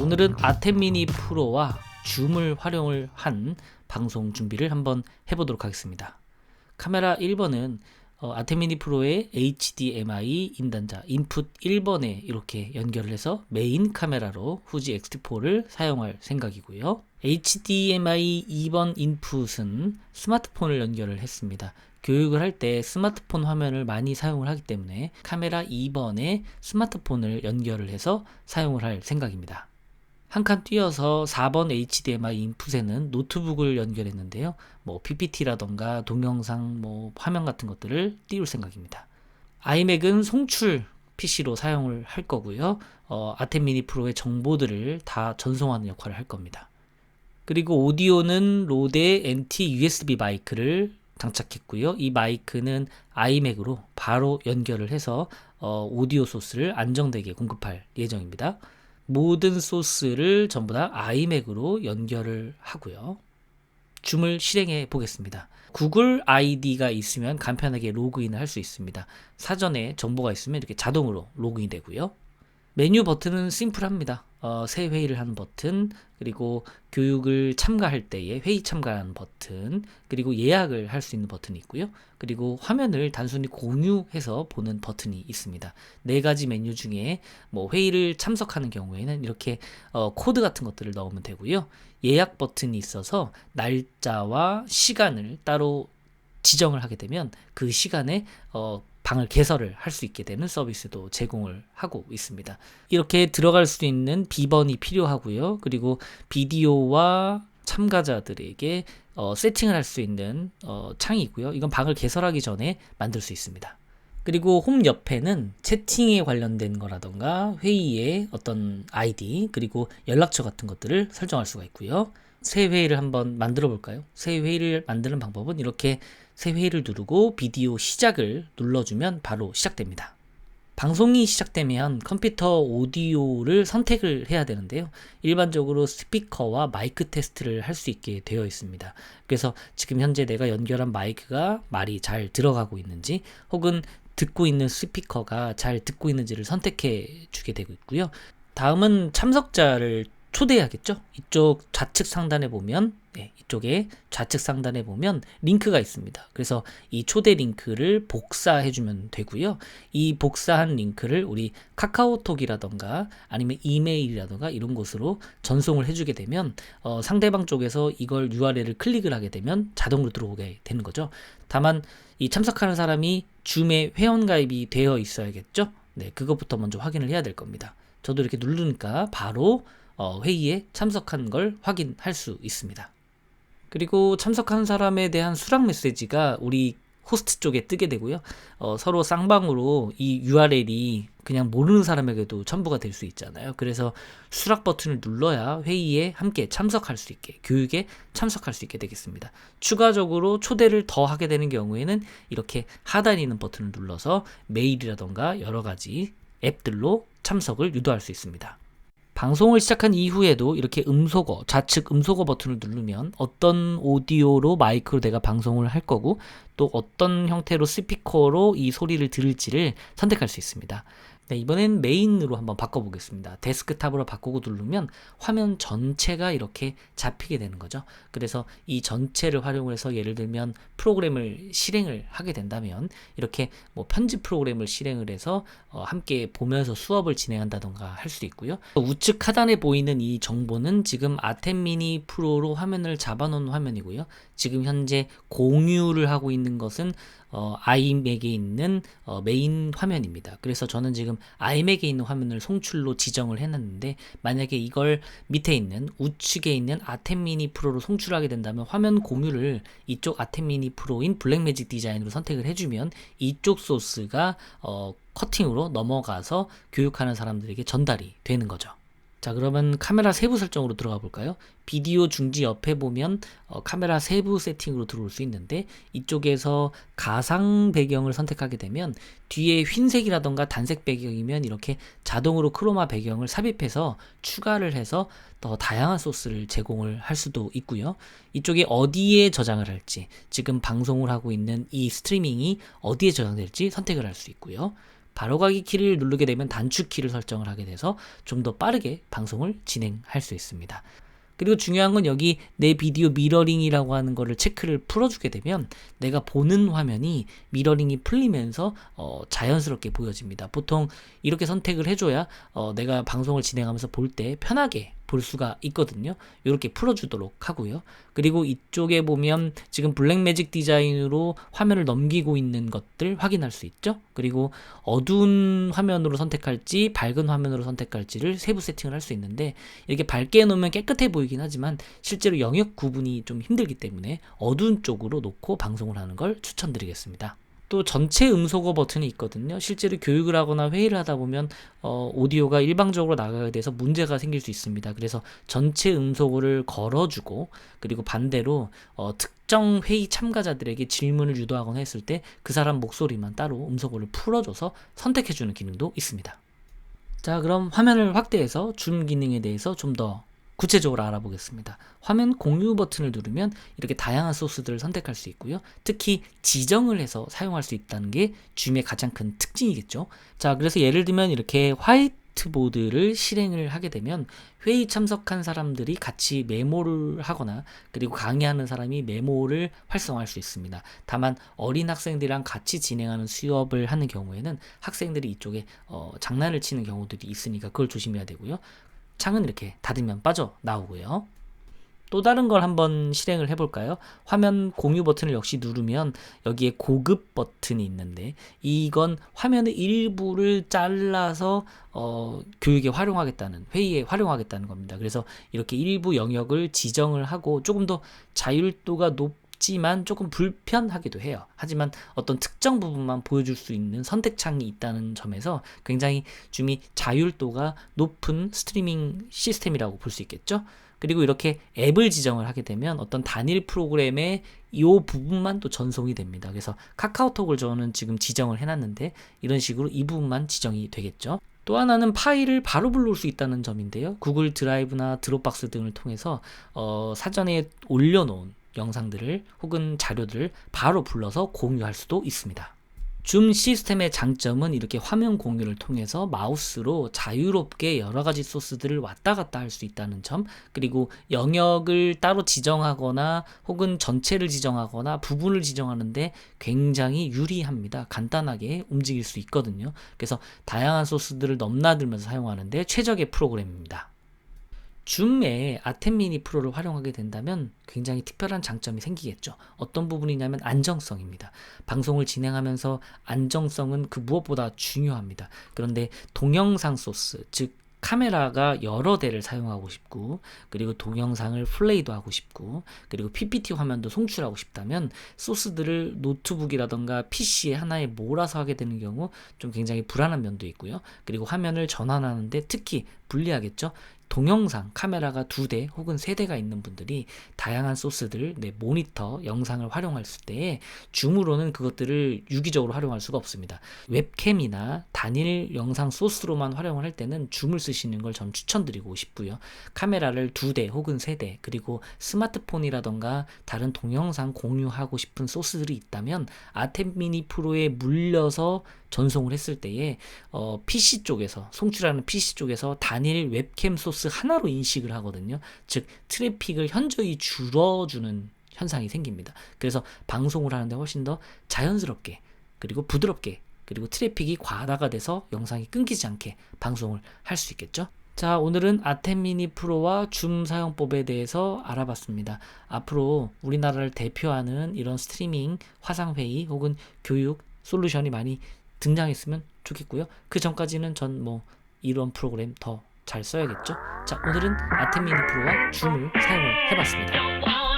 오늘은 아템 미니 프로와 줌을 활용을 한 방송 준비를 한번 해보도록 하겠습니다. 카메라 1번은 아템 미니 프로의 HDMI 인단자 인풋 1번에 이렇게 연결을 해서 메인 카메라로 후지 X-T4를 사용할 생각이고요. HDMI 2번 인풋은 스마트폰을 연결을 했습니다. 교육을 할 때 스마트폰 화면을 많이 사용을 하기 때문에 카메라 2번에 스마트폰을 연결을 해서 사용을 할 생각입니다. 한 칸 띄어서 4번 HDMI 인풋에는 노트북을 연결했는데요. PPT라던가 동영상, 화면 같은 것들을 띄울 생각입니다. 아이맥은 송출 PC로 사용을 할 거고요. 아템 미니 프로의 정보들을 다 전송하는 역할을 할 겁니다. 그리고 오디오는 로데 NT USB 마이크를 장착했고요. 이 마이크는 아이맥으로 바로 연결을 해서 오디오 소스를 안정되게 공급할 예정입니다. 모든 소스를 전부 다 아이맥으로 연결을 하고요. 줌을 실행해 보겠습니다. 구글 아이디가 있으면 간편하게 로그인을 할 수 있습니다. 사전에 정보가 있으면 이렇게 자동으로 로그인이 되고요. 메뉴 버튼은 심플합니다. 새 회의를 하는 버튼, 그리고 교육을 참가할 때에 회의 참가하는 버튼, 그리고 예약을 할 수 있는 버튼이 있고요. 그리고 화면을 단순히 공유해서 보는 버튼이 있습니다. 네 가지 메뉴 중에 회의를 참석하는 경우에는 이렇게 코드 같은 것들을 넣으면 되고요. 예약 버튼이 있어서 날짜와 시간을 따로 지정을 하게 되면 그 시간에 방을 개설을 할 수 있게 되는 서비스도 제공을 하고 있습니다. 이렇게 들어갈 수 있는 비번이 필요하고요. 그리고 비디오와 참가자들에게 세팅을 할 수 있는 창이 있고요. 이건 방을 개설하기 전에 만들 수 있습니다. 그리고 홈 옆에는 채팅에 관련된 거라던가 회의의 어떤 아이디 그리고 연락처 같은 것들을 설정할 수가 있고요. 새 회의를 한번 만들어 볼까요? 새 회의를 만드는 방법은 이렇게 새 회의를 누르고 비디오 시작을 눌러주면 바로 시작됩니다. 방송이 시작되면 컴퓨터 오디오를 선택을 해야 되는데요. 일반적으로 스피커와 마이크 테스트를 할 수 있게 되어 있습니다. 그래서 지금 현재 내가 연결한 마이크가 말이 잘 들어가고 있는지 혹은 듣고 있는 스피커가 잘 듣고 있는지를 선택해 주게 되고 있고요. 다음은 참석자를 초대해야겠죠? 이쪽 좌측 상단에 보면 이쪽에 좌측 상단에 보면 링크가 있습니다. 그래서 이 초대 링크를 복사해주면 되고요. 이 복사한 링크를 우리 카카오톡이라던가 아니면 이메일이라던가 이런 곳으로 전송을 해주게 되면 상대방 쪽에서 이걸 URL을 클릭을 하게 되면 자동으로 들어오게 되는 거죠. 다만 이 참석하는 사람이 줌에 회원가입이 되어 있어야겠죠? 그것부터 먼저 확인을 해야 될 겁니다. 저도 이렇게 누르니까 바로 회의에 참석한 걸 확인할 수 있습니다. 그리고 참석한 사람에 대한 수락 메시지가 우리 호스트 쪽에 뜨게 되고요. 서로 쌍방으로 이 URL이 그냥 모르는 사람에게도 첨부가 될 수 있잖아요. 그래서 수락 버튼을 눌러야 회의에 함께 참석할 수 있게, 교육에 참석할 수 있게 되겠습니다. 추가적으로 초대를 더 하게 되는 경우에는 이렇게 하단에 있는 버튼을 눌러서 메일이라던가 여러 가지 앱들로 참석을 유도할 수 있습니다. 방송을 시작한 이후에도 이렇게 음소거, 좌측 음소거 버튼을 누르면 어떤 오디오로 마이크로 내가 방송을 할 거고 또 어떤 형태로 스피커로 이 소리를 들을지를 선택할 수 있습니다. 이번엔 메인으로 한번 바꿔보겠습니다. 데스크탑으로 바꾸고 누르면 화면 전체가 이렇게 잡히게 되는 거죠. 그래서 이 전체를 활용을 해서 예를 들면 프로그램을 실행을 하게 된다면 이렇게 편집 프로그램을 실행을 해서 함께 보면서 수업을 진행한다던가 할 수도 있고요. 우측 하단에 보이는 이 정보는 지금 아템 미니 프로로 화면을 잡아놓은 화면이고요. 지금 현재 공유를 하고 있는 것은 아이맥에 있는 메인 화면입니다. 그래서 저는 지금 아이맥에 있는 화면을 송출로 지정을 해놨는데 만약에 이걸 밑에 있는 우측에 있는 아템 미니 프로로 송출하게 된다면 화면 공유를 이쪽 아템 미니 프로인 블랙매직 디자인으로 선택을 해주면 이쪽 소스가 커팅으로 넘어가서 교육하는 사람들에게 전달이 되는 거죠. 자, 그러면 카메라 세부 설정으로 들어가 볼까요? 비디오 중지 옆에 보면 카메라 세부 세팅으로 들어올 수 있는데 이쪽에서 가상 배경을 선택하게 되면 뒤에 흰색이라던가 단색 배경이면 이렇게 자동으로 크로마 배경을 삽입해서 추가를 해서 더 다양한 소스를 제공을 할 수도 있고요. 이쪽에 어디에 저장을 할지, 지금 방송을 하고 있는 이 스트리밍이 어디에 저장될지 선택을 할 수 있고요. 바로가기 키를 누르게 되면 단축키를 설정을 하게 돼서 좀 더 빠르게 방송을 진행할 수 있습니다. 그리고 중요한 건 여기 내 비디오 미러링이라고 하는 거를 체크를 풀어주게 되면 내가 보는 화면이 미러링이 풀리면서 자연스럽게 보여집니다. 보통 이렇게 선택을 해줘야 내가 방송을 진행하면서 볼 때 편하게 볼 수가 있거든요. 이렇게 풀어주도록 하고요. 그리고 이쪽에 보면 지금 블랙매직 디자인으로 화면을 넘기고 있는 것들 확인할 수 있죠. 그리고 어두운 화면으로 선택할지 밝은 화면으로 선택할지를 세부 세팅을 할 수 있는데 이렇게 밝게 해놓으면 깨끗해 보이긴 하지만 실제로 영역 구분이 좀 힘들기 때문에 어두운 쪽으로 놓고 방송을 하는 걸 추천드리겠습니다. 또 전체 음소거 버튼이 있거든요. 실제로 교육을 하거나 회의를 하다 보면 오디오가 일방적으로 나가게 돼서 문제가 생길 수 있습니다. 그래서 전체 음소거를 걸어주고 그리고 반대로 특정 회의 참가자들에게 질문을 유도하거나 했을 때 그 사람 목소리만 따로 음소거를 풀어줘서 선택해주는 기능도 있습니다. 자, 그럼 화면을 확대해서 줌 기능에 대해서 좀 더 구체적으로 알아보겠습니다. 화면 공유 버튼을 누르면 이렇게 다양한 소스들을 선택할 수 있고요. 특히 지정을 해서 사용할 수 있다는 게 줌의 가장 큰 특징이겠죠. 자, 그래서 예를 들면 이렇게 화이트보드를 실행을 하게 되면 회의 참석한 사람들이 같이 메모를 하거나 그리고 강의하는 사람이 메모를 활성화할 수 있습니다. 다만 어린 학생들이랑 같이 진행하는 수업을 하는 경우에는 학생들이 이쪽에 장난을 치는 경우들이 있으니까 그걸 조심해야 되고요. 창은 이렇게 닫으면 빠져나오고요. 또 다른 걸 한번 실행을 해볼까요? 화면 공유 버튼을 역시 누르면 여기에 고급 버튼이 있는데 이건 화면의 일부를 잘라서 교육에 활용하겠다는, 회의에 활용하겠다는 겁니다. 그래서 이렇게 일부 영역을 지정을 하고 조금 더 자율도가 높지만 조금 불편하기도 해요. 하지만 어떤 특정 부분만 보여줄 수 있는 선택창이 있다는 점에서 굉장히 줌이 자율도가 높은 스트리밍 시스템이라고 볼 수 있겠죠. 그리고 이렇게 앱을 지정을 하게 되면 어떤 단일 프로그램의 이 부분만 또 전송이 됩니다. 그래서 카카오톡을 저는 지금 지정을 해놨는데 이런 식으로 이 부분만 지정이 되겠죠. 또 하나는 파일을 바로 불러올 수 있다는 점인데요. 구글 드라이브나 드롭박스 등을 통해서 사전에 올려놓은 영상들을 혹은 자료들을 바로 불러서 공유할 수도 있습니다. 줌 시스템의 장점은 이렇게 화면 공유를 통해서 마우스로 자유롭게 여러 가지 소스들을 왔다 갔다 할 수 있다는 점, 그리고 영역을 따로 지정하거나 혹은 전체를 지정하거나 부분을 지정하는데 굉장히 유리합니다. 간단하게 움직일 수 있거든요. 그래서 다양한 소스들을 넘나들면서 사용하는데 최적의 프로그램입니다. 줌에 아템 미니 프로를 활용하게 된다면 굉장히 특별한 장점이 생기겠죠. 어떤 부분이냐면 안정성입니다. 방송을 진행하면서 안정성은 그 무엇보다 중요합니다. 그런데 동영상 소스, 즉 카메라가 여러 대를 사용하고 싶고 그리고 동영상을 플레이도 하고 싶고 그리고 PPT 화면도 송출하고 싶다면 소스들을 노트북이라던가 PC에 하나에 몰아서 하게 되는 경우 좀 굉장히 불안한 면도 있고요. 그리고 화면을 전환하는데 특히 불리하겠죠. 동영상 카메라가 2대 혹은 3대가 있는 분들이 다양한 소스들, 모니터, 영상을 활용할 때 줌으로는 그것들을 유기적으로 활용할 수가 없습니다. 웹캠이나 단일 영상 소스로만 활용을 할 때는 줌을 쓰시는 걸 전 추천드리고 싶고요. 카메라를 2대 혹은 3대 그리고 스마트폰이라던가 다른 동영상 공유하고 싶은 소스들이 있다면 아템 미니 프로에 물려서 전송을 했을 때에 PC 쪽에서 송출하는 PC 쪽에서 단일 웹캠 소스 하나로 인식을 하거든요. 즉 트래픽을 현저히 줄여주는 현상이 생깁니다. 그래서 방송을 하는데 훨씬 더 자연스럽게 그리고 부드럽게 그리고 트래픽이 과다가 돼서 영상이 끊기지 않게 방송을 할 수 있겠죠. 자, 오늘은 아템 미니 프로와 줌 사용법에 대해서 알아봤습니다. 앞으로 우리나라를 대표하는 이런 스트리밍, 화상회의 혹은 교육 솔루션이 많이 등장했으면 좋겠고요. 그 전까지는 전 이런 프로그램 더 잘 써야겠죠. 자, 오늘은 아템 미니 프로와 줌을 사용을 해봤습니다.